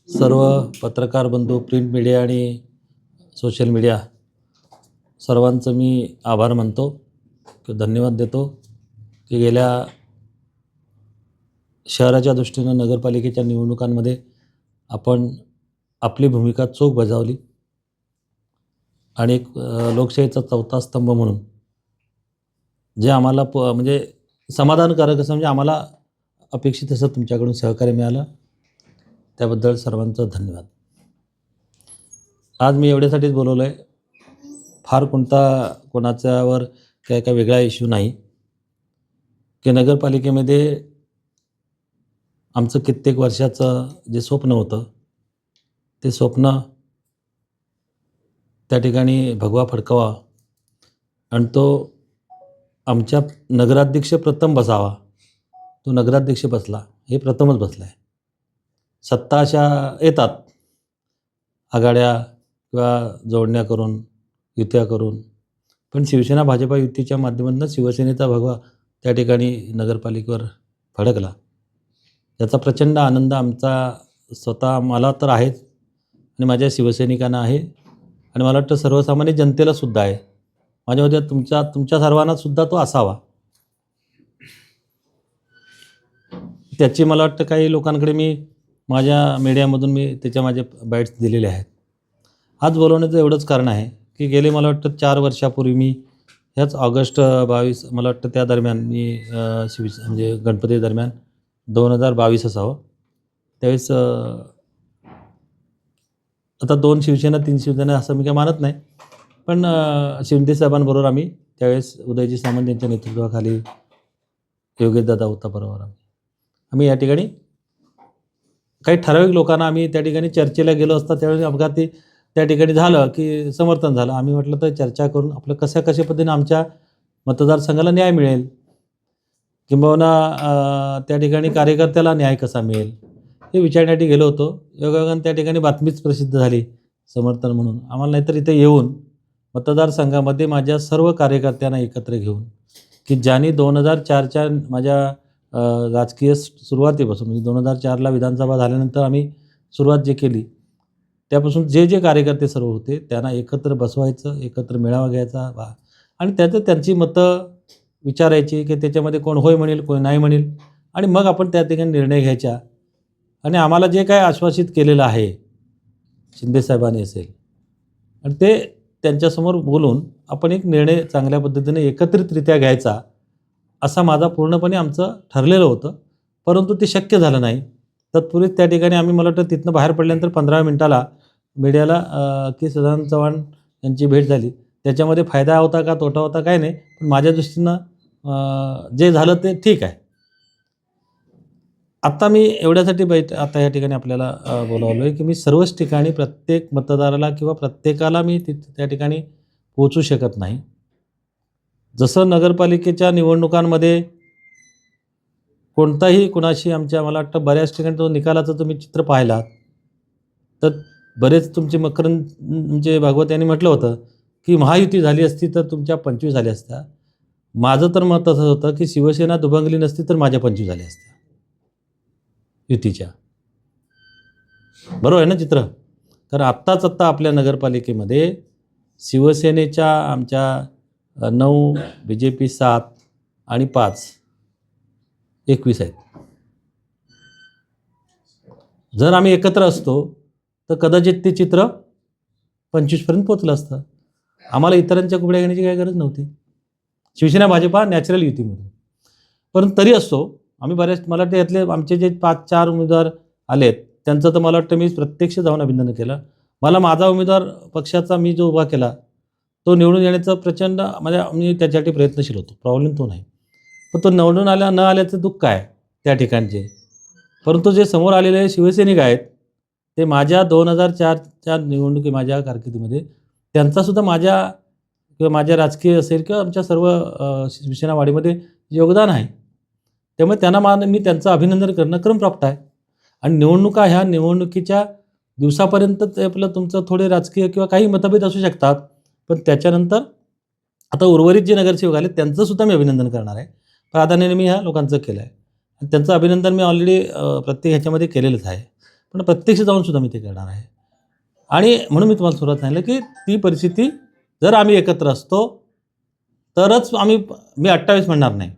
सर्व पत्रकार बंधू, प्रिंट मीडिया आणि सोशल मीडिया सर्वांचं मी आभार मानतो, धन्यवाद देतो की गेल्या शहराच्या दृष्टीनं नगरपालिकेच्या निवडणुकांमध्ये आपण आपली भूमिका चोख बजावली आणि एक लोकशाहीचा चौथा स्तंभ म्हणून जे आम्हाला म्हणजे समाधानकारक असं म्हणजे आम्हाला अपेक्षित असं तुमच्याकडून सहकार्य मिळालं, त्याबद्दल सर्वांचं धन्यवाद. आज मी एवढ्यासाठीच बोलवलं आहे, फार कोणाच्यावर काय वेगळा इश्यू नाही की नगरपालिकेमध्ये आमचं कित्येक वर्षाचं जे स्वप्न होतं ते स्वप्न त्या ठिकाणी भगवा फडकावा आणि तो आमच्या नगराध्यक्ष प्रथम बसावा. तो नगराध्यक्ष बसला, हे प्रथमच बसला आहे. सत्ता अशा येतात आघाड्या किंवा जोडण्या करून, युत्या करून, पण शिवसेना भाजपा युतीच्या माध्यमातून शिवसेनेचा भगवा त्या ठिकाणी नगरपालिकेवर फडकला. याचा प्रचंड आनंद आमचा स्वतः मला तर आहेच आणि माझ्या शिवसैनिकांना आहे आणि मला वाटतं सर्वसामान्य जनतेलासुद्धा आहे. माझ्या मते तुमच्या सर्वांनासुद्धा तो असावा. त्याची मला वाटतं काही लोकांकडे मी माझ्या मीडियामधून त्याच्या माझे बाईट्स दिलेले आहेत. आज बोलवण्याचं एवढंच कारण आहे की गेले मला वाटतं 4 वर्षापूर्वी मी ह्याच ऑगस्ट 22 मला वाटतं त्या दरम्यान मी म्हणजे गणपती दरम्यान 2022 असावं, त्यावेळेस आता 2 शिवसेना 3 शिवसेना असं मी काय मानत नाही, पण शिंदे साहेबांबरोबर आम्ही त्यावेळेस उदयजी सामंत यांच्या नेतृत्वाखाली योगेशदादा होता बरोबर आम्ही या ठिकाणी काही ठराविक लोकांना आम्ही त्या ठिकाणी चर्चेला गेलो असता त्यावेळी अपघाती त्या ठिकाणी झालं की समर्थन झालं. आम्ही म्हटलं तर चर्चा करून आपलं कशा पद्धतीने आमच्या मतदारसंघाला न्याय मिळेल किंबहुना त्या ठिकाणी कार्यकर्त्याला न्याय कसा मिळेल हे विचारण्यासाठी गेलो होतो. योगायोगाने त्या ठिकाणी बातमीच प्रसिद्ध झाली समर्थन म्हणून. आम्हाला नाहीतर इथे येऊन मतदारसंघामध्ये माझ्या सर्व कार्यकर्त्यांना एकत्र घेऊन की ज्यांनी 2004च्या माझ्या राजकीय सुरुवातीपासून म्हणजे 2004ला विधानसभा झाल्यानंतर आम्ही सुरुवात जे केली त्यापासून जे कार्यकर्ते सर्व होते त्यांना एकत्र बसवायचं, एकत्र मेळावा घ्यायचा आणि त्यांची मतं विचारायची की त्याच्यामध्ये कोण होय म्हणेल, कोण नाही म्हणेल आणि मग आपण त्या ठिकाणी निर्णय घ्यायचा. आणि आम्हाला जे काय आश्वासित केलेलं आहे शिंदेसाहेबांनी असेल आणि ते त्यांच्यासमोर बोलून आपण एक निर्णय चांगल्या पद्धतीने एकत्रितरित्या घ्यायचा असा माझा पूर्णपणे आमचं ठरलेलं होतं, परंतु ते शक्य झालं नाही. तत्पूर्वी त्या ठिकाणी आम्ही मला वाटतं तिथनं बाहेर पडल्यानंतर 15 मिनिटाला मीडियाला की सदानंद चव्हाण यांची भेट झाली. त्याच्यामध्ये फायदा होता का तोटा होता काय नाही, पण माझ्या दृष्टीनं जे झालं ते ठीक आहे. आता मी एवढ्यासाठी आता या ठिकाणी आपल्याला बोलावलं आहे की मी सर्वच ठिकाणी प्रत्येक मतदाराला किंवा प्रत्येकाला मी त्या ठिकाणी पोहोचू शकत नाही. जसं नगरपालिकेच्या निवडणुकांमध्ये कोणताही कुणाशी आमच्या मला वाटतं बऱ्याच ठिकाणी तो निकालाचं तुम्ही चित्र पाहिलात तर बरेच तुमचे मकरंद म्हणजे भागवत यांनी म्हटलं होतं की महायुती झाली असती तर तुमच्या 25 झाल्या असत्या. माझं तर मत असं होतं की शिवसेना दुभंगली नसती तर माझ्या 25 झाल्या असत्या युतीच्या. बरोबर आहे ना चित्र? तर आत्ता आपल्या नगरपालिकेमध्ये शिवसेनेच्या आमच्या 9, BJP 7 आणि 5 21 आहेत. जर आम्ही एकत्र असतो तर कदाचित ते चित्र 25पर्यंत पोचलं असतं. आम्हाला इतरांच्या कुबड्या घेण्याची काही गरज नव्हती. शिवसेना भाजपा नॅचरल युतीमध्ये, परंतु तरी असतो आम्ही बऱ्याच मला वाटतं यातले आमचे जे 5-4 उमेदवार आलेत त्यांचं तर मला वाटतं मी प्रत्यक्ष जाऊन अभिनंदन केलं. मला माझा उमेदवार पक्षाचा मी जो उभा केला तो निवडून येण्याचं प्रचंड म्हणजे मी त्याच्यासाठी प्रयत्नशील होतो, प्रॉब्लेम तो नाही. पण तो निवडून न आल्याचं दुःख काय त्या ठिकाणचे. परंतु जे समोर आलेले शिवसैनिक आहेत ते माझ्या 2004च्या निवडणुकी माझ्या कारकिर्दीमध्ये त्यांचासुद्धा माझ्या राजकीय असेल किंवा आमच्या सर्व शिवसेना वाढीमध्ये योगदान आहे. त्यामुळे त्यांना मी त्यांचं अभिनंदन करणं क्रमप्राप्त आहे. आणि निवडणुका ह्या निवडणुकीच्या दिवसापर्यंत आपलं तुमचं थोडे राजकीय किंवा काही मतभेद असू शकतात, पण त्याच्यानंतर आता उर्वरित जे नगरसेवक आले त्यांचंसुद्धा मी अभिनंदन करणार आहे. प्राधान्याने मी ह्या लोकांचं केलं आहे. त्यांचं अभिनंदन मी ऑलरेडी प्रत्येक ह्याच्यामध्ये केलेलंच आहे. पण प्रत्यक्ष जाऊनसुद्धा मी ते करणार आहे. आणि म्हणून मी तुम्हाला सुरुवात सांगितलं की ती परिस्थिती जर आम्ही एकत्र असतो तरच मी 28 म्हणणार नाही,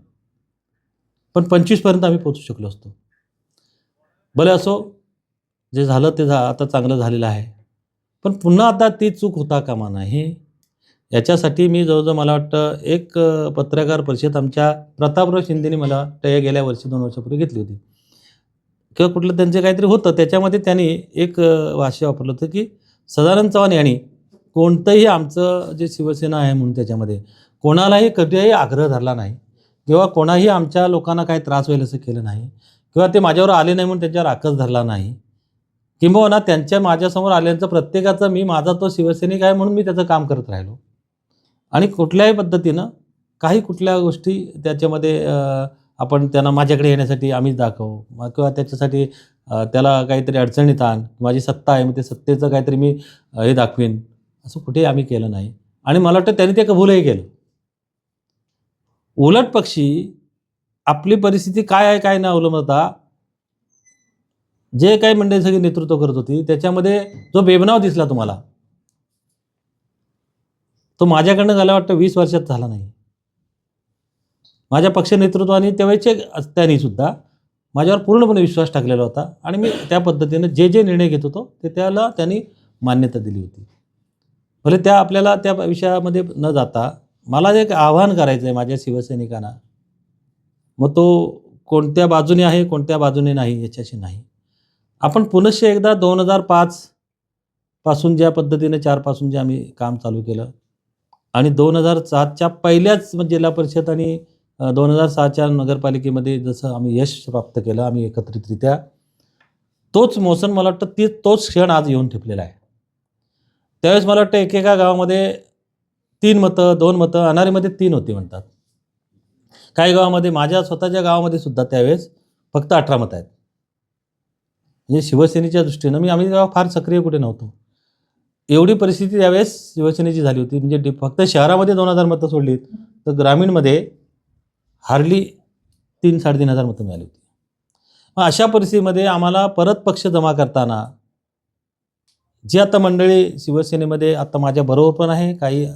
पण 25 पर्यंत आम्ही पोहोचू शकलो असतो. भले असो, जे झालं ते आता चांगलं झालेलं आहे. पण पुन्हा आता ती चूक होता कामा नये. याच्यासाठी मी जवळजवळ मला वाटतं एक पत्रकार परिषद आमच्या प्रतापराव शिंदेनी मला वाटतं गेल्या वर्षी 2 वर्षापूर्वी घेतली होती किंवा कुठलं त्यांचं काहीतरी होतं. त्याच्यामध्ये त्यांनी एक भाष्य वापरलं होतं की सदानंद चव्हाण यांनी कोणतंही आमचं जे शिवसेना आहे म्हणून त्याच्यामध्ये कोणालाही कधीही आग्रह धरला नाही किंवा कोणाही आमच्या लोकांना काही त्रास होईल असं केलं नाही किंवा ते माझ्यावर आले नाही म्हणून त्यांच्यावर आकस धरला नाही. किंबहुना त्यांच्या माझ्यासमोर आल्याचं प्रत्येकाचं माझा तो शिवसैनिक आहे म्हणून मी त्याचं काम करत राहिलो. आणि कुठल्याही पद्धतीनं कुठल्या गोष्टी त्याच्यामध्ये आपण त्यांना माझ्याकडे येण्यासाठी आम्हीच दाखवू किंवा त्याच्यासाठी त्याला काहीतरी अडचणीत आण, माझी सत्ता आहे मग ते सत्तेचं काहीतरी मी हे दाखवीन, असं कुठेही आम्ही केलं नाही. आणि मला वाटतं त्यांनी ते कबूलही केलं. उलट पक्षी आपली परिस्थिती काय आहे काय न अवलंबता जे काही मंडळी सगळी नेतृत्व करत होती त्याच्यामध्ये जो बेबनाव दिसला तुम्हाला तो माझ्याकडनं झाला वाटतं 20 वर्षात झाला नाही. माझ्या पक्ष नेतृत्वाने त्यावेळेचे त्यांनी सुद्धा माझ्यावर पूर्णपणे विश्वास टाकलेला होता आणि मी त्या पद्धतीने जे निर्णय घेत होतो ते त्याला त्यांनी मान्यता दिली होती. भले आपल्याला त्या विषयामध्ये न जाता मला एक आव्हान करायचं आहे माझ्या शिवसैनिकांना. मग तो कोणत्या बाजूने आहे कोणत्या बाजूने नाही याच्याशी नाही. आपण पुनश्च एकदा 2005 पासून ज्या पद्धतीने 4 पासून जे आम्ही काम चालू केलं आणि 2007च्या पहिल्याच जिल्हा परिषद आणि 2006च्या नगरपालिकेमध्ये जसं आम्ही यश प्राप्त केलं आम्ही एकत्रितरित्या, तोच मोसन मला वाटतं तोच क्षण आज येऊन ठेपलेला आहे. त्यावेळेस मला वाटतं एकेका गावामध्ये 3 मतं 2 मतं, अनारीमध्ये 3 होती म्हणतात. काही गावामध्ये माझ्या स्वतःच्या गावामध्ये सुद्धा त्यावेळेस फक्त 18 मतं आहेत. म्हणजे शिवसेनेच्या दृष्टीनं आम्ही तेव्हा फार सक्रिय कुठे नव्हतो. एवढी परिस्थिती त्यावेळेस शिवसेनेची झाली होती. म्हणजे फक्त शहरामध्ये 2000 मतं सोडलीत तर ग्रामीणमध्ये हार्डली 3-3,500 मतं मिळाली होती. मग अशा परिस्थितीमध्ये आम्हाला परत पक्ष जमा करताना जी आता मंडळी शिवसेनेमध्ये आता माझ्या बरोबर पण आहे, काही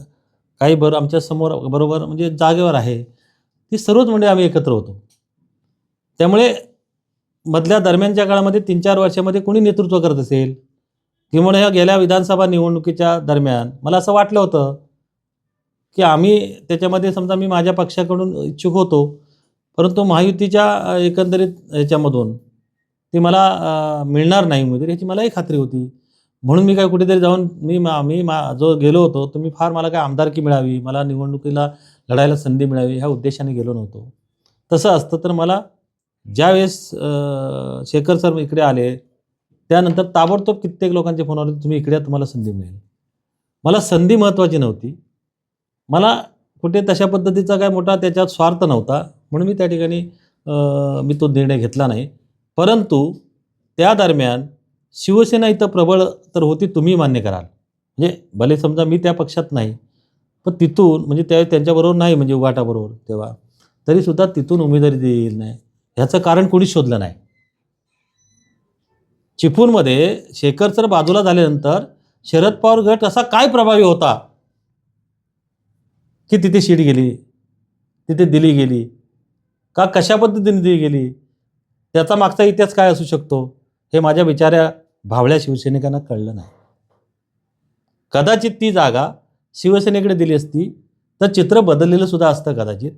आमच्या समोर बरोबर म्हणजे जागेवर आहे, ती सर्वच मंडळी आम्ही एकत्र होतो. त्यामुळे मधल्या दरम्यानच्या काळामध्ये 3-4 वर्षामध्ये कोणी नेतृत्व करत असेल किंवा ह्या गेल्या विधानसभा निवडणुकीच्या दरम्यान मला असं वाटलं होतं की आम्ही त्याच्यामध्ये समजा मी माझ्या पक्षाकडून इच्छुक होतो, परंतु महायुतीच्या एकंदरीत ह्याच्यामधून ती मला मिळणार नाही उमेदवारी ह्याची मलाही खात्री होती. म्हणून मी काय कुठेतरी जाऊन मी जो गेलो होतो तर मी मला काय आमदारकी मिळावी, मला निवडणुकीला लढायला संधी मिळावी ह्या उद्देशाने गेलो नव्हतो. तसं असतं तर मला ज्यावेळेस शेखर सर इकडे आले त्यानंतर ताबडतोब कित्येक लोकांचे फोन आले, तुम्ही इकडे तुम्हाला संधी मिळेल. मला संधी महत्त्वाची नव्हती. मला कुठे तशा पद्धतीचा काय मोठा त्याच्यात स्वार्थ नव्हता म्हणून मी त्या ठिकाणी मी तो निर्णय घेतला नाही. परंतु त्या दरम्यान शिवसेना इथं प्रबळ तर होती, तुम्ही मान्य कराल. म्हणजे भले समजा मी त्या पक्षात नाही पण तिथून म्हणजे त्यांच्याबरोबर नाही म्हणजे उभाटाबरोबर तेव्हा तरीसुद्धा तिथून उमेदवारी देईल नाही ह्याचं कारण कोणीच शोधलं नाही. चिपळूणमध्ये शेखर सर बाजूला झाल्यानंतर शरद पवार गट असा काय प्रभावी होता की तिथे सीट गेली, तिथे दिली गेली का, कशा पद्धतीने दिली गेली, त्याचा मागचा इतिहास काय असू शकतो हे माझ्या बिचाऱ्या भावळ्या शिवसैनिकांना कळलं नाही. कदाचित ती जागा शिवसेनेकडे दिली असती तर चित्र बदललेलं सुद्धा असतं. कदाचित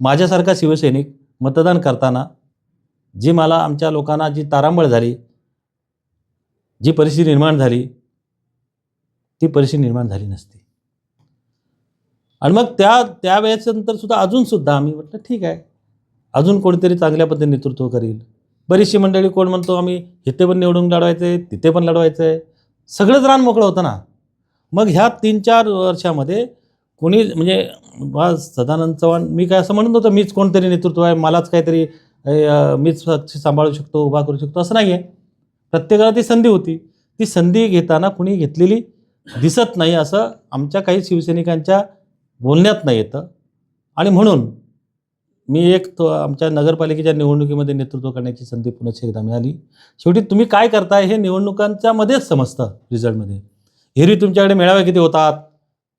माझ्यासारखा शिवसैनिक मतदान करताना जी मला आमच्या लोकांना जी तारांबळ झाली, जी परिस्थिती निर्माण झाली ती परिस्थिती निर्माण झाली नसती. आणि मग त्यावेळेनंतर सुद्धा अजूनसुद्धा आम्ही म्हटलं ठीक आहे अजून कोणीतरी चांगल्या पद्धतीने नेतृत्व करील. बरीचशी मंडळी कोण म्हणतो आम्ही इथे पण निवडून लढवायचं आहे तिथे पण लढवायचं आहे, सगळंच रान मोकळं होतं ना. मग ह्या 3-4 वर्षामध्ये कोणी म्हणजे सदानंद चव्हाण मी काय असं म्हणत होतं मीच कोणतरी नेतृत्व आहे, मलाच काहीतरी मीच सांभाळू शकतो उभा करू शकतो असं नाही आहे. प्रत्येकाला ती संधी होती. ती संधी घेताना कुणी घेतलेली दिसत नाही असं आमच्या काही शिवसैनिकांच्या बोलण्यात नाही येतं. आणि म्हणून मी आमच्या नगरपालिकेच्या निवडणुकीमध्ये नेतृत्व करण्याची संधी पुन्हा एकदा मिळाली. शेवटी तुम्ही काय करताय हे निवडणुकांच्या मध्येच समजतं रिझल्टमध्ये. एरवी तुमच्याकडे मेळावे किती होतात,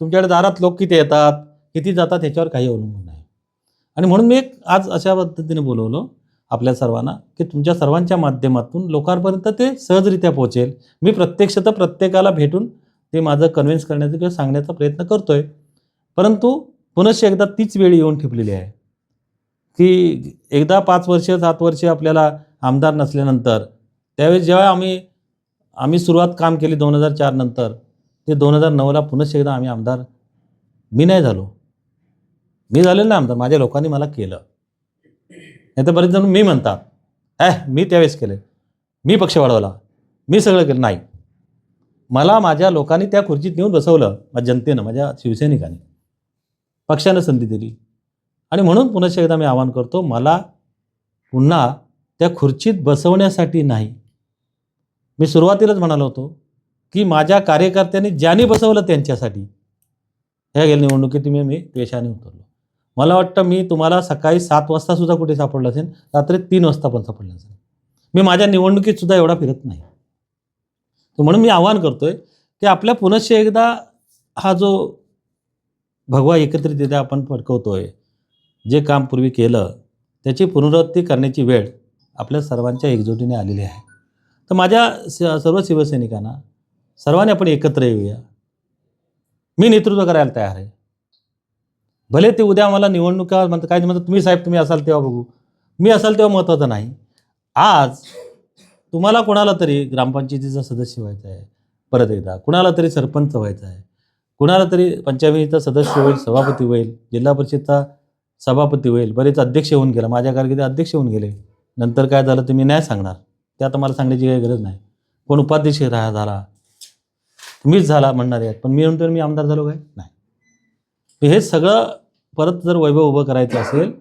तुमच्याकडे दारात लोक किती येतात, किती जातात ह्याच्यावर काही अवलंबून नाही. आणि म्हणून मी आज अशा पद्धतीने बोलवलं आपल्या सर्वांना की तुमच्या सर्वांच्या माध्यमातून लोकांपर्यंत ते सहजरित्या पोहोचेल. मी प्रत्यक्षतः प्रत्येकाला भेटून ते माझं कन्व्हिन्स करण्याचा किंवा सांगण्याचा प्रयत्न करतोय. परंतु पुनश्च एकदा तीच वेळ येऊन ठेपलेली आहे की एकदा 5 वर्ष 7 वर्ष आपल्याला आमदार नसल्यानंतर त्यावेळेस जेव्हा आम्ही सुरुवात काम केली 2004 नंतर ते 2009ला पुनश्च एकदा आम्ही आमदार मी नाही झालो. मी झालेलो नाही आमदार, माझ्या लोकांनी मला केलं. नाही तर बरेच जण मी म्हणतात मी त्यावेळेस केलं, मी पक्ष वाढवला, मी सगळं केलं. नाही, मला माझ्या लोकांनी त्या खुर्चीत नेऊन बसवलं, माझ्या जनतेनं, माझ्या शिवसैनिकांनी, पक्षानं संधी दिली. आणि म्हणून पुन्हा एकदा मी आवाहन करतो, मला पुन्हा त्या खुर्चीत बसवण्यासाठी नाही. मी सुरुवातीलाच म्हणालो होतो की माझ्या कार्यकर्त्यांनी ज्यांनी बसवलं त्यांच्यासाठी ह्या गेल्या निवडणुकीत मी पेशाने उतरलो. मला वाटतं मी तुम्हाला सकाळी 7 वाजतासुद्धा कुठे सापडलं असेल, रात्री 3 वाजता पण सापडलं असेल. मी माझ्या निवडणुकीतसुद्धा एवढा फिरत नाही. तर म्हणून मी आवाहन करतोय की आपल्या पुनश्च एकदा हा जो भगवा एकत्रितरित्या आपण फडकवतोय, जे काम पूर्वी केलं त्याची पुनरावृत्ती करण्याची वेळ आपल्या सर्वांच्या एकजुटीने आलेली आहे. तर माझ्या सर्व शिवसैनिकांना सर्वांनी आपण एकत्र येऊया. मी नेतृत्व करायला तयार आहे. भले ते उद्या मला निवडणुका म्हणतात, काय म्हणतात तुम्ही साहेब तुम्ही असाल तेव्हा बघू, मी असाल तेव्हा महत्त्वाचं नाही. आज तुम्हाला कोणाला तरी ग्रामपंचायतीचा सदस्य व्हायचा आहे, परत एकदा कुणाला तरी सरपंच व्हायचा आहे, कुणाला तरी पंचायतीचा सदस्य होईल, सभापती होईल, जिल्हा परिषदचा सभापती होईल, बरेच अध्यक्ष होऊन गेला, माझ्या कारकिर्दीत अध्यक्ष होऊन गेले. नंतर काय झालं ते मी नाही सांगणार, ते आता मला सांगण्याची काही गरज नाही. कोण उपाध्यक्ष झाला, मीच झाला म्हणणार आहेत, पण मी म्हणतो मी आमदार झालो काय नाही. हे सगळं परत जर वैभव उभं करायचं असेल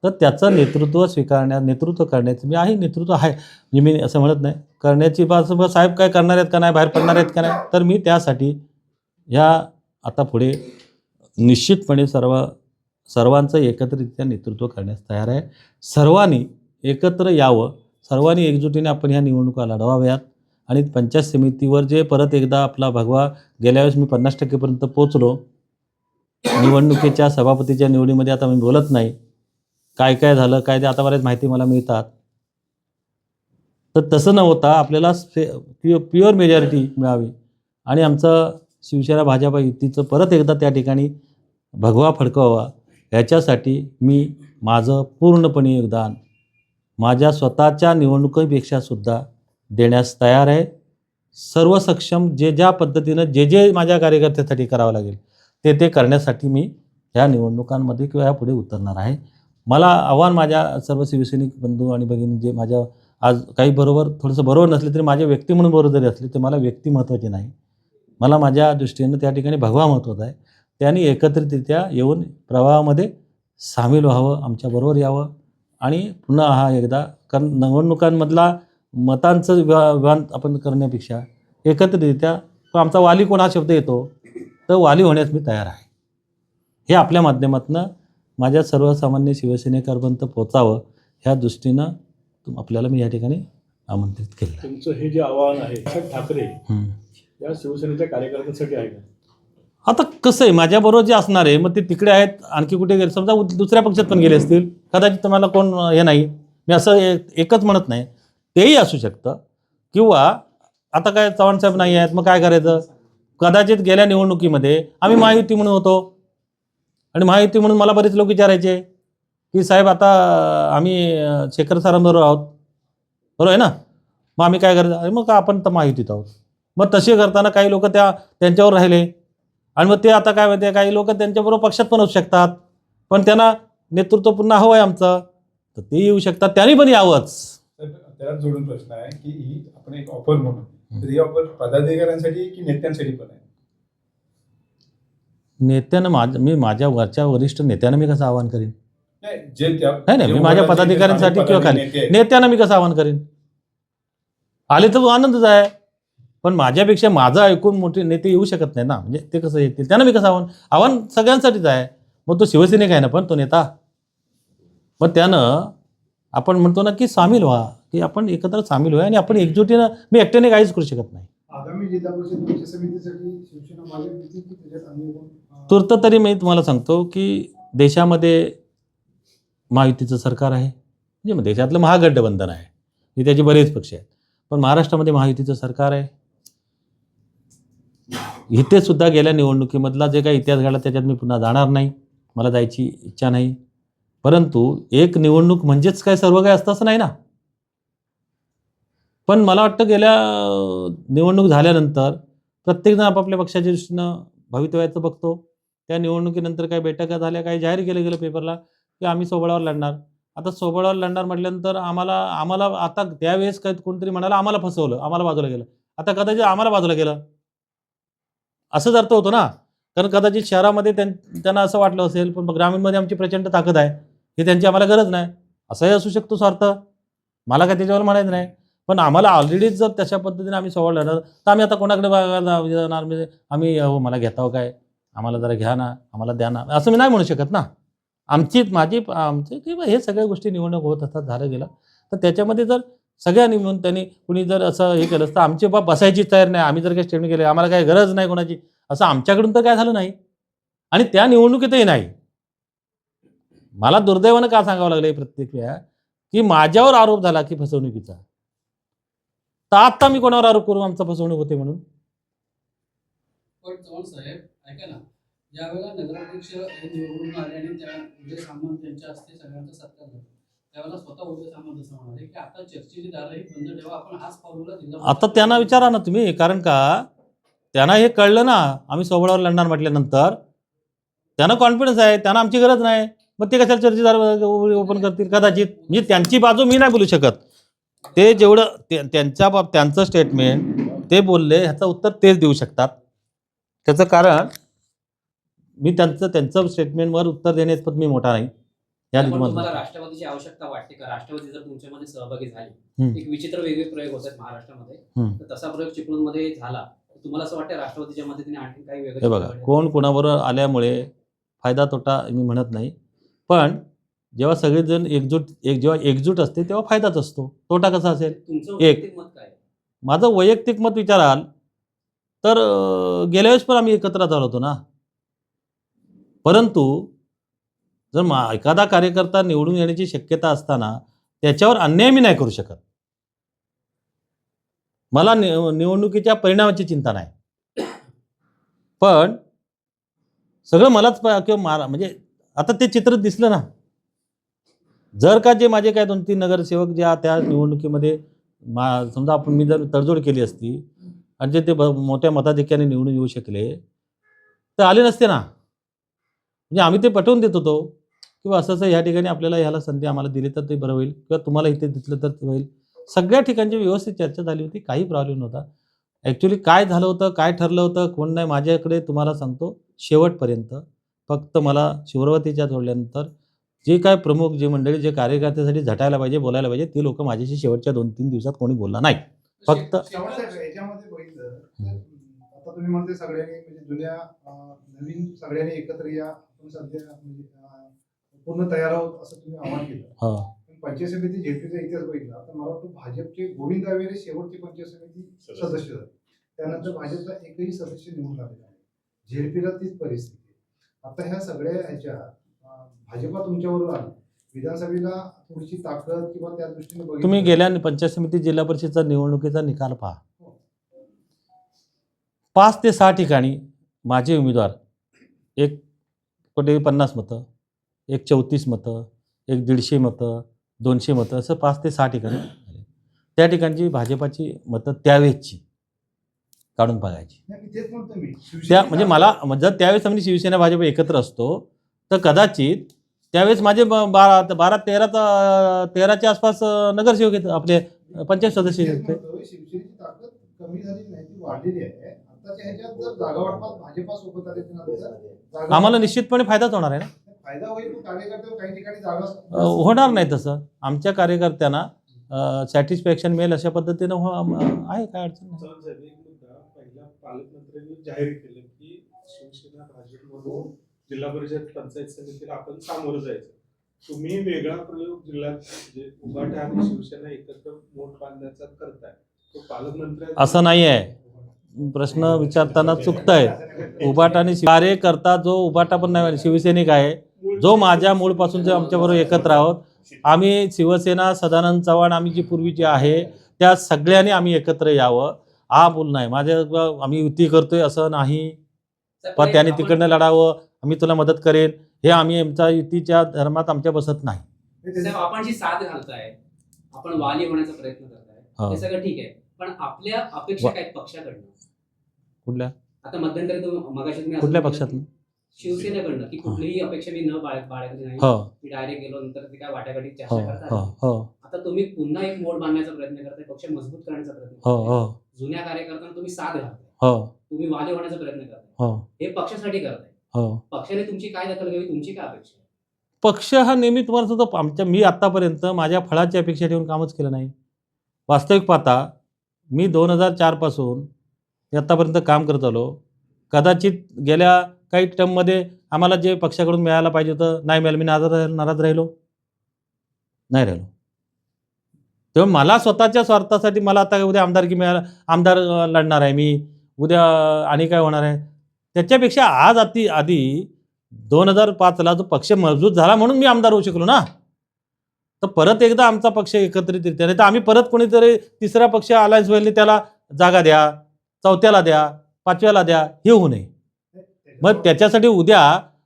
तर त्याचं नेतृत्व करण्याचं मी आहे, नेतृत्व आहे. म्हणजे मी असं म्हणत नाही करण्याची साहेब काय करणार आहेत का नाही, बाहेर पडणार आहेत का नाही, तर मी त्यासाठी ह्या आता पुढे निश्चितपणे सर्वांचं एकत्रितरित्या नेतृत्व करण्यास तयार आहे. सर्वांनी एकत्र यावं, सर्वांनी एकजुटीने आपण ह्या निवडणुका लढवाव्यात. आणि पंचायत समितीवर जे परत एकदा आपला भगवा, गेल्या वेळेस मी 50% पोचलो. निवडणुकीच्या सभापतीच्या निवडीमध्ये आता मी बोलत नाही, काय काय झालं काय ते आता बऱ्याच माहिती मला मिळतात. तर तसं न होता आपल्याला प्युअर मेजॉरिटी मिळावी आणि आमचं शिवसेना भाजपा युतीचं परत एकदा त्या ठिकाणी भगवा फडकवावा, ह्याच्यासाठी मी माझं पूर्णपणे योगदान माझ्या स्वतःच्या निवडणुकीपेक्षासुद्धा देण्यास तयार आहे. सर्व सक्षम ज्या पद्धतीनं जे माझ्या कार्यकर्त्यासाठी करावं लागेल ते करण्यासाठी मी ह्या निवडणुकांमध्ये किंवा ह्या पुढे उतरणार आहे. मला आव्हान माझ्या सर्व शिवसैनिक बंधू आणि भगिनी जे माझ्या आज काही थोडंसं बरोबर नसले तरी माझे व्यक्ती म्हणून बरोबर जरी असले, ते मला व्यक्ती महत्त्वाची नाही, मला माझ्या दृष्टीनं त्या ठिकाणी भगवा महत्त्वाचा आहे. त्यांनी एकत्रितरित्या येऊन प्रवाहामध्ये सामील व्हावं, आमच्याबरोबर यावं आणि पुन्हा हा एकदा कारण निवडणुकांमधला मतांचं विभान आपण करण्यापेक्षा एकत्रितरित्या आमचा वाली कोण हा शब्द येतो, तर वाली होण्यास मी तयार आहे. हे आपल्या माध्यमातून माझ्या सर्वसामान्य शिवसैनिकांपर्यंत पोचावं ह्या दृष्टीनं आपल्याला मी या ठिकाणी आमंत्रित केलं. तुमचं हे जे आव्हान आहे ठाकरे या शिवसेनेच्या कार्यकर्त्यांसाठी आहे का? आता कसं आहे, माझ्याबरोबर जे असणार आहे मग ते तिकडे आहेत, आणखी कुठे गेले, समजा दुसऱ्या पक्षात पण गेले असतील, कदाचित तुम्हाला कोण हे नाही, मी असं एकच म्हणत नाही, तेही असू शकतं. किंवा आता काय चव्हाणसाहेब नाही आहेत, मग काय करायचं, कदाचित गेल्या निवडणुकीमध्ये आम्ही महायुती म्हणून होतो आणि महायुती म्हणून मला बरेच लोक विचारायचे की साहेब आता आम्ही शेखर सरांबरोबर आहोत, बरोबर आहे ना, मग आम्ही काय करायचं, अरे मग का आपण तर महायुतीत आहोत. मग तसे करताना काही लोक त्यांच्यावर राहिले आणि मग ते आता काय माहिती आहे, काही लोक त्यांच्याबरोबर पक्षात पण असू शकतात, पण त्यांना नेतृत्व पुन्हा हवं आहे आमचं, तर ते येऊ शकतात, त्यांनी पण यावंच. त्याला जोडून प्रश्न आहे की ही आपण एक ऑफर म्हणून, तर ही ऑफर पदाधिकाऱ्यांसाठी की नेत्यांसाठी पण आहे? नेत्यानं मी माझ्या वरच्या वरिष्ठ नेत्यानं मी कसं आवाहन करीन? नाही मी माझ्या पदाधिकाऱ्यांसाठी किंवा खाली नेत्यांना मी कसं आवाहन करीन? आले तर आनंदच आहे, पण माझ्यापेक्षा माझं ऐकून मोठे नेते येऊ शकत नाही ना, म्हणजे ते कसं येतील, त्यांना मी कसं आव्हान सगळ्यांसाठीच आहे. मग तो शिवसैनिक आहे ना, पण तो नेता मग त्यानं आपण म्हणतो ना की सामील व्हा, की आपण एकत्र सामील व्हा आणि आपण एकजुटीनं, मी एकट्याने काहीच करू शकत नाही. आगामी जिल्हा परिषद पंचायत समितीसाठी शिवसेना भाजप युती की त्याच्यात अन्य कोण तूर्त तरी मी तुम्हाला सांगतो की देशामध्ये महायुतीचं सरकार आहे, म्हणजे मग देशातलं महागठबंधन आहे, हे त्याचे बरेच पक्ष आहेत, पण महाराष्ट्रामध्ये महायुतीचं सरकार आहे. इथे सुद्धा गेल्या निवडणुकीमधला जे काही इतिहास घडला त्याच्यात मी पुन्हा जाणार नाही, मला जायची इच्छा नाही. परंतु एक निवडणूक म्हणजेच काय सर्व काय असतं असं नाही ना. पण मला वाटतं गेल्या निवडणूक झाल्यानंतर प्रत्येकजण आपापल्या पक्षाच्या दृष्टीनं भवितव्याचं बघतो. त्या निवडणुकीनंतर काही बैठका झाल्या, काही जाहीर केलं गेलं पेपरला की आम्ही सोबळावर लढणार. आता सोबळावर लढणार म्हटल्यानंतर आम्हाला आम्हाला आता त्यावेळेस काय कोणतरी म्हणाला आम्हाला फसवलं, आम्हाला बाजूला गेलं. आता कदाचित आम्हाला बाजूला गेलं असंच अर्थ होतो ना. कारण कदाचित शहरामध्ये त्यांना असं वाटलं असेल, पण ग्रामीणमध्ये आमची प्रचंड ताकद आहे, ही त्यांची आम्हाला गरज नाही, असंही असू शकतो स्वार्थ. मला काय त्याच्यावर म्हणायचं नाही. पण आम्हाला ऑलरेडीच जर तशा पद्धतीने आम्ही सोबळ लढणार तर आम्ही आता कोणाकडे जाणार, म्हणजे आम्ही हो मला घेताव काय, आम्हाला जरा घ्या ना, आम्हाला द्या ना, असं मी नाही म्हणू शकत ना. आमचे किंवा हे सगळ्या गोष्टी निवडणूक होत असतात, झालं गेलं. तर त्याच्यामध्ये जर सगळ्यांनी मिळून त्यांनी कुणी जर असं हे केलं असतं, आमचे बाप बसायची तयार नाही, आम्ही जर काही स्टेटमेंट केले, आम्हाला काही गरज नाही कोणाची, असं आमच्याकडून तर काय झालं नाही आणि त्या निवडणुकीतही नाही. मला दुर्दैवानं का सांगावं लागलं प्रत्येक वेळा की माझ्यावर आरोप झाला की फसवणुकीचा, तर आता मी कोणावर आरोप करू आमचा फसवणूक होते म्हणून. पण चव्हाण साहेब ऐका ना, ज्यावेळेला नगराध्यक्ष हे निवडून आले आणि त्या उदय सामंत त्यांच्या हस्ते सगळ्यांचा सत्कार झाला, त्यावेळेला स्वतः उदय सामंत असं म्हणाले की आता चर्चेची दारं ही बंद ठेवा, आपण हाच पाऊलला जिल्हा आता त्यांना विचारा ना तुम्ही, कारण का त्यांना हे कळलं ना आम्ही सोबळावर लढणार म्हटल्यानंतर, त्यांना कॉन्फिडन्स आहे, त्यांना आमची गरज नाही, मग ते कशाला चर्चेदार ओपन करतील. कदाचित म्हणजे त्यांची बाजू मी नाही बोलू शकत. ते जेवढं त्यांचं स्टेटमेंट ते बोलले ह्याचं उत्तर तेच देऊ शकतात. त्याचं कारण मी त्यांचं स्टेटमेंटवर उत्तर देण्यात मी मोठा नाही. या पण तुम्हाला राष्ट्रवादीची आवश्यकता वाटते का? राष्ट्रवादी जर तुमच्यामध्ये सहभागी झाली, एक विचित्र वेगळे प्रयोग होत आहेत महाराष्ट्रामध्ये, तर तसा प्रयोग चिपळूणमध्ये झाला, तुम्हाला असं वाटतं राष्ट्रवादीच्या मदतीने आणखी काही वेगळं? हे बघा, कोण कोणाबरोबर आल्यामुळे फायदा तोटा मी म्हणत नाही, पण जेव्हा सगळेजण जेव्हा एकजूट असते तेव्हा फायदाच असतो. तोटा कसा असेल? तुमचं वैयक्तिक मत काय? माझं वैयक्तिक मत विचाराल तर गेल्या वेळेस पण आम्ही एकत्र झालो होतो ना. परंतु जर एखादा कार्यकर्ता निवडून येण्याची शक्यता असताना त्याच्यावर अन्याय मी नाही करू शकत. मला निवडणुकीच्या परिणामाची चिंता नाही, पण सगळं मलाच किंवा म्हणजे आता ते चित्र दिसलं ना. जर का जे माझे काय 2-3 नगरसेवक ज्या त्या निवडणुकीमध्ये समजा मी जर तडजोड केली असती आणि जे ते मोठ्या मताधिक्याने निवडून येऊ शकले तर आले नसते ना. म्हणजे आम्ही ते पटवून देत होतो किंवा असं ह्या ठिकाणी आपल्याला ह्याला संधी आम्हाला दिली तर ते बरं होईल, किंवा तुम्हाला इथे दिसलं तर होईल. सगळ्या ठिकाणची व्यवस्थित चर्चा झाली होती, काही प्रॉब्लेम नव्हता. ॲक्च्युली काय झालं होतं, काय ठरलं होतं, कोण नाही, माझ्याकडे तुम्हाला सांगतो शेवटपर्यंत फक्त मला शिवरवतीच्या जोडल्यानंतर जे काय प्रमुख जे मंडळी जे कार्यकर्त्यासाठी झटायला पाहिजे, बोलायला पाहिजे, ते लोक माझ्याशी शेवटच्या 2-3 दिवसात कोणी बोलला नाही. फक्त याच्यामध्ये बघितलं तर आता तुम्ही म्हणते सगळ्यांनी म्हणजे जुन्या नवीन सगळ्यांनी एकत्र या, आपण सध्या म्हणजे पूर्ण तयार आहोत असं तुम्ही आवाहन केलं. पंचायत समिती झेडपीचा इतिहास बघितला तर मला वाटतं भाजपचे गोविंद आवेरे शेवटची पंचायत समिती सदस्य झाले, त्यानंतर भाजपचा एकही सदस्य निवडून आलेला आहे. झेडपीला तीच परिस्थिती. आता ह्या सगळ्या ह्याच्या भाजपा तुमच्याबरोबर आली, विधानसभेला थोडीशी ताकद किंवा त्या दृष्टीने बघितलं. तुम्ही गेल्या पंचायत समिती जिल्हा परिषदचा निवडणुकीचा निकाल पहा. 5 ते 6 ठिकाणी माझे उमेदवार एक कोटी 50 मतं, एक 34 मतं, एक 150 मतं, 200 मतं, असं 5 ते 6 ठिकाणी. त्या ठिकाणची भाजपाची मतं त्यावेळेसची काढून बघायची. त्या म्हणजे मला जर त्यावेळेस आम्ही शिवसेना भाजप एकत्र असतो तर कदाचित त्यावेळेस माझे 13च्या आसपास नगरसेवक आहेत, आपले पंचायत सदस्य होते. शिवसेनेची ताकद कमी झाली नाही, ती वाढलेली आहे. आताच्या ह्याच्यात जर जागा वाटपात भाजपा सोबत आले तर आम्हाला निश्चितपणे फायदाच होणार आहे ना. फायदा होईल, कार्यकर्ते काही ठिकाणी जागा होणार नाही. तसं आमच्या कार्यकर्त्यांना सॅटिस्फॅक्शन मिळेल अशा पद्धतीनं आहे, काय अडचण नाही. पहिल्या पालकमंत्र्यांनी जाहीर केलं की शिवसेना भाजपमधून जिल्हा परिषद पंचायत समितीला आपण सामोरं जायचं. तुम्ही वेगळा प्रयोग जिल्ह्यात म्हणजे उभाटा आणि शिवसेना एकत्र मोठ बांधण्याचा करताय तो पालकमंत्री असं नाही आहे. प्रश्न विचारताना चुकताय. उभाटा आणि कार्यकर्ता जो उभाटा पण नाही, शिवसैनिक आहे, जो माझ्या मूळपासून जे आमच्याबरोबर एकत्र आहोत. आम्ही शिवसेना, सदानंद चव्हाण, आम्ही जी पूर्वीची आहे त्या सगळ्यांनी आम्ही एकत्र यावं. हा बोल नाही माझ्या, आम्ही युती करतोय असं नाही. पण त्याने तिकडनं लढावं, आम्ही तुला मदत करेन, हे आम्ही आमच्या युतीच्या धर्मात आमच्या बसत नाही. साहेब, आपण जी साथ घालताय, आपण वाली होण्याचा प्रयत्न करताय, हे सगळं ठीक आहे, पण आपल्या अपेक्षा काय आहेत पक्षाकडनं? कुठल्या आता मध्यंतरी मगाशी तुम्ही असं कुठल्या म्हटलं पक्षातून? की शिवसेनेकडनं की कुठलीही अपेक्षा मी न बाळगली नाही, हो मी डायरेक्ट गेलो नंतर ते काय वाटाघाटी हो चर्चा करता हो आली. हो आता तुम्ही पुन्हा एक मोड बांधण्याचा प्रयत्न करताय, पक्ष मजबूत करण्याचा प्रयत्न हो करताय, हो जुन्या कार्यकर्त्यांना तुम्ही साथ घालताय, हो तुम्ही वाले होण्याचा प्रयत्न करताय, हो हे पक्षासाठी करताय. हो. पक्षाने तुमची काय दखल घ्यावी, तुमची काय अपेक्षा आहे? पक्ष हा नेहमी तुम्हाला सांगतो, मी आत्तापर्यंत माझ्या फळाची अपेक्षा ठेवून कामच केलं नाही. वास्तविक पाहता मी 2004 पासून आत्तापर्यंत काम करत आलो. कदाचित गेल्या काही टर्ममध्ये आम्हाला जे पक्षाकडून मिळायला पाहिजे होतं नाही मिळालं, मी नाराज राहिलो नाही राहिलो. तेव्हा मला स्वतःच्या स्वार्थासाठी मला आता उद्या आमदारकी मिळाला, आमदार लढणार आहे मी उद्या, आणि काय होणार आहे त्याच्यापेक्षा आज आधी 2005ला जो पक्ष मजबूत झाला म्हणून मी आमदार होऊ शकलो ना. तर परत एकदा आमचा पक्ष एकत्रितरित्या, नाही तर आम्ही परत कोणीतरी तिसरा पक्ष अलायन्स व्हायला त्याला जागा द्या, चौथ्याला द्या, पाचव्याला द्या, हे होऊ नये. मग त्याच्यासाठी उद्या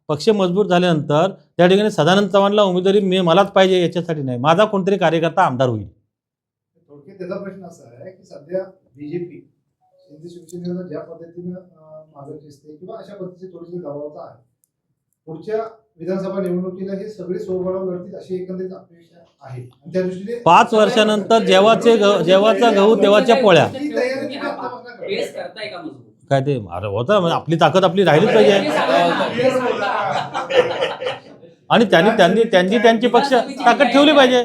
पक्ष मजबूत झाल्यानंतर त्या ठिकाणी सदानंद चव्हाणला उमेदवारी मलाच पाहिजे याच्यासाठी नाही, माझा कोणतरी कार्यकर्ता आमदार होईल. थोडक्यात त्याचा प्रश्न असा आहे की सध्या बीजेपी शिंदे शिवसेनेला ज्या पद्धतीनं मागे दिसते किंवा अशा पद्धतीची थोडीशी दबावता आहे, पुढच्या विधानसभा निवडणुकीला हे सगळे स्वबळावर लढतील अशी एकंदरीत अपेक्षा आहे. आणि त्या दृष्टीने 5 वर्षानंतर जेव्हाचा गहू तेव्हाच्या पोळ्या. ही तयारी तुम्ही आत्तापासून करा. बेस करताय का मजबूत? काय ते अरे होता, म्हणजे आपली ताकद आपली राहिलीच पाहिजे. आणि त्यांची पक्ष ताकद ठेवली पाहिजे.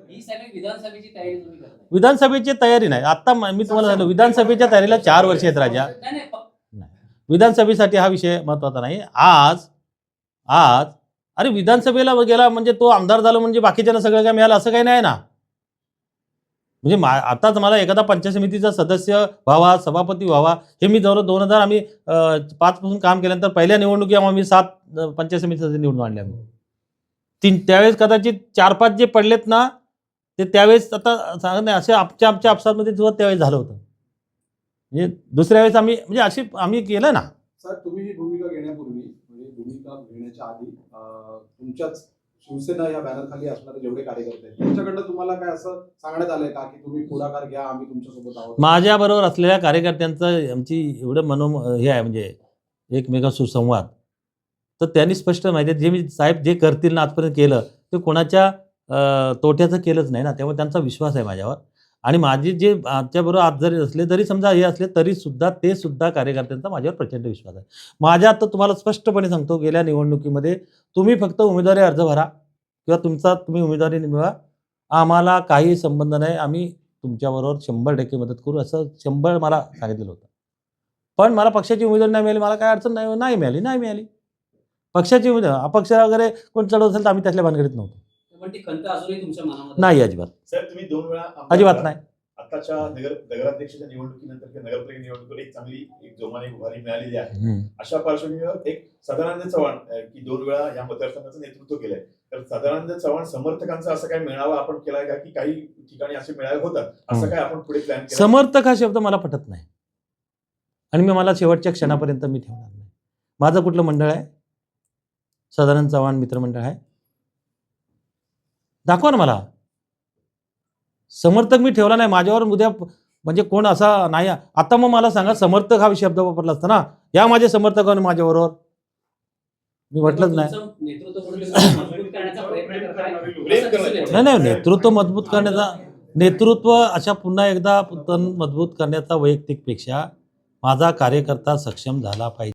ही सगळी विधानसभेची तयारी तुम्ही करताय? विधानसभेची तयारी नाही, आता मी तुम्हाला सांगितलं विधानसभेच्या तयारीला 4 वर्ष आहेत राजा. नाही, विधानसभेसाठी हा विषय महत्त्वाचा नाही. आज अरे विधानसभेला गेला म्हणजे तो आमदार झाला म्हणजे बाकीच्यांना सगळं काय मिळालं असं काही नाही ना. म्हणजे आताच मला एखादा पंचायत समितीचा सदस्य व्हावा, सभापती व्हावा, हे मी जवळ 2000 आम्ही 5 पासून काम केल्यानंतर पहिल्या निवडणुकी आम्ही 7 पंचायत समिती सदस्य निवडून आणले आम्ही. त्यावेळेस कदाचित 4-5 जे पडलेत ना ते त्यावेळेस आता सांगत नाही, असे आमच्या आपसामध्ये सुद्धा त्यावेळेस झालं होतं. म्हणजे दुसऱ्या वेळेस आम्ही म्हणजे अशी आम्ही केलं ना. सर, तुम्ही ही भूमिका घेण्यापूर्वी म्हणजे भूमिका घेण्याच्या आधी तुमच्याच शिवसेना या बॅनरखाली असणारे जेवढे कार्यकर्ते आहेत त्यांच्याकडनं तुम्हाला काय असं सांगण्यात आलंय का की तुम्ही पुढाकार घ्या, आम्ही तुमच्यासोबत आहोत? माझ्याबरोबर असलेल्या कार्यकर्त्यांचं आमची एवढं हे आहे म्हणजे एकमेका सुसंवाद. तर त्यांनी स्पष्ट माहिती आहे, जे मी साहेब जे करतील ना आजपर्यंत केलं ते कोणाच्या तोट्याचं केलंच नाही ना. त्यामुळे त्यांचा विश्वास आहे माझ्यावर. आणि माझे जे आमच्याबरोबर आज जरी असले तरी समजा हे असले तरी सुद्धा ते सुद्धा कार्यकर्त्यांचा माझ्यावर प्रचंड विश्वास आहे. माझ्या आता तुम्हाला स्पष्टपणे सांगतो, गेल्या निवडणुकीमध्ये तुम्ही फक्त उमेदवारी अर्ज भरा किंवा तुम्ही उमेदवारी मिळवा, आम्हाला काही संबंध नाही, आम्ही तुमच्याबरोबर 100% मदत करू असं 100 मला सांगितलेलं होतं. पण मला पक्षाची उमेदवारी नाही मिळाली, मला काय अडचण नाही मिळाली. पक्षाची उमेदवार अपक्ष वगैरे कोण चढवत असेल तर आम्ही त्यातल्या भानगडीत नव्हतो. पण ती खंत अजूनही तुमच्या मनामध्ये नाही, अजिबात सर, तुम्ही 2 वेळा अजिबात नाही. आताच्या नगराध्यक्षाच्या निवडणुकीनंतर किंवा नगरपालिका निवडणुकीवर एक चांगली जोमाने उभारी मिळालेली आहे. अशा पार्श्वभूमीवर एक सदानंद चव्हाण की 2 वेळा या मतदारसंघाचं नेतृत्व केलंय, तर सदानंद चव्हाण समर्थकांचा असं काय मेळावा आपण केलाय का, की काही ठिकाणी असे मेळावे होतात, असं काय आपण पुढे प्लॅन केलं? समर्थक हा शब्द मला पटत नाही आणि मला शेवटच्या क्षणापर्यंत मी ठेवणार नाही. माझं कुठलं मंडळ आहे? सदानंद चव्हाण मित्रमंडळ आहे. दाखवा ना मला. समर्थक मी ठेवला नाही. माझ्यावर उद्या म्हणजे कोण असा नाही. आता मग मला सांगा, समर्थक हा शब्द वापरला असता ना, या माझे समर्थकांनी माझ्याबरोबर, मी म्हटलंच नाही. नेतृत्व मजबूत करण्याचा प्रयत्न करताय असं दिसून येतंय. नाही, नेतृत्व मजबूत करण्याचा, नेतृत्व अशा पुन्हा एकदा मजबूत करण्याचा वैयक्तिकपेक्षा माझा कार्यकर्ता सक्षम झाला पाहिजे.